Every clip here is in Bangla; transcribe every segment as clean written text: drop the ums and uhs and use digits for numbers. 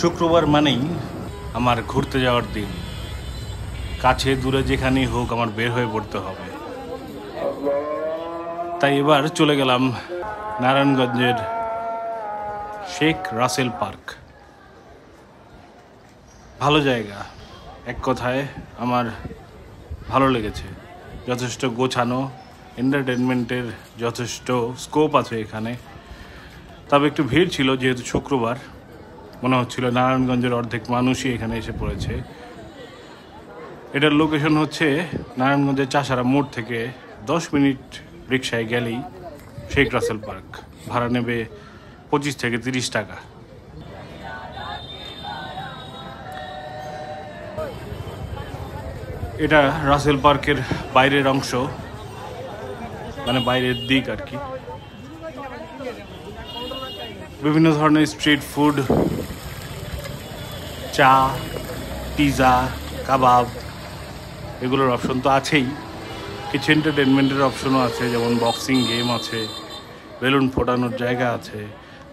শুক্রবার মানেই আমার ঘুরতে যাওয়ার দিন। কাছে দূরে যেখানেই হোক আমার বের হয়ে পড়তে হবে। তাই এবার চলে গেলাম নারায়ণগঞ্জের শেখ রাসেল পার্ক। ভালো জায়গা, এক কথায় আমার ভালো লেগেছে। যথেষ্ট গোছানো, এন্টারটেনমেন্টের যথেষ্ট স্কোপ আছে এখানে। তবে একটু ভিড় ছিল, যেহেতু শুক্রবার মনে হচ্ছিল নারায়ণগঞ্জের অর্ধেক মানুষই এখানে এসে পড়েছে। এটার লোকেশন হচ্ছে নারায়ণগঞ্জের চাষারা মোড় থেকে 10 মিনিট রিক্সায় গেলেই শেখ রাসেল পার্ক। ভাড়া নেবে 25 থেকে 30 টাকা। এটা রাসেল পার্কের বাইরের অংশ, মানে বাইরের দিক আর কি। বিভিন্ন ধরনের স্ট্রিট ফুড, চা, পিৎজা, কাবাব, এগুলোর অপশন তো আছেই। কিছু এন্টারটেনমেন্টের অপশনও আছে, যেমন বক্সিং গেম আছে, বেলুন ফোটানোর জায়গা আছে।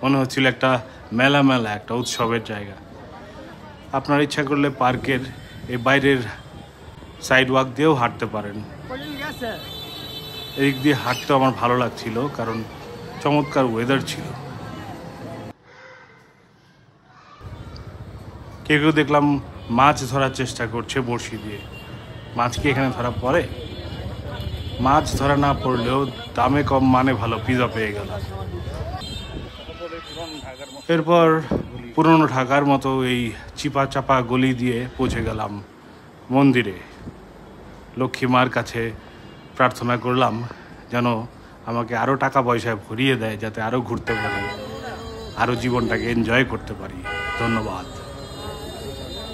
মনে হচ্ছিল একটা মেলা একটা উৎসবের জায়গা। আপনার ইচ্ছা করলে পার্কের এই বাইরের সাইড ওয়াক দিয়েও হাঁটতে পারেন। এদিক দিয়ে হাঁটতেও আমার ভালো লাগছিল, কারণ চমৎকার ওয়েদার ছিল। কেউ কেউ দেখলাম মাছ ধরার চেষ্টা করছে বড়শি দিয়ে। মাছ কি এখানে ধরা পড়ে? মাছ ধরা না পড়লেও দামে কম মানে ভালো পিৎজা পেয়ে গেল। এরপর পুরনো ঢাকার মতো এই চিপা চাপা গলি দিয়ে পৌঁছে গেলাম মন্দিরে। লক্ষ্মী মার কাছে প্রার্থনা করলাম যেন আমাকে আরও টাকা পয়সা ভরিয়ে দেয়, যাতে আরও ঘুরতে পারি, আরও জীবনটাকে এনজয় করতে পারি। ধন্যবাদ।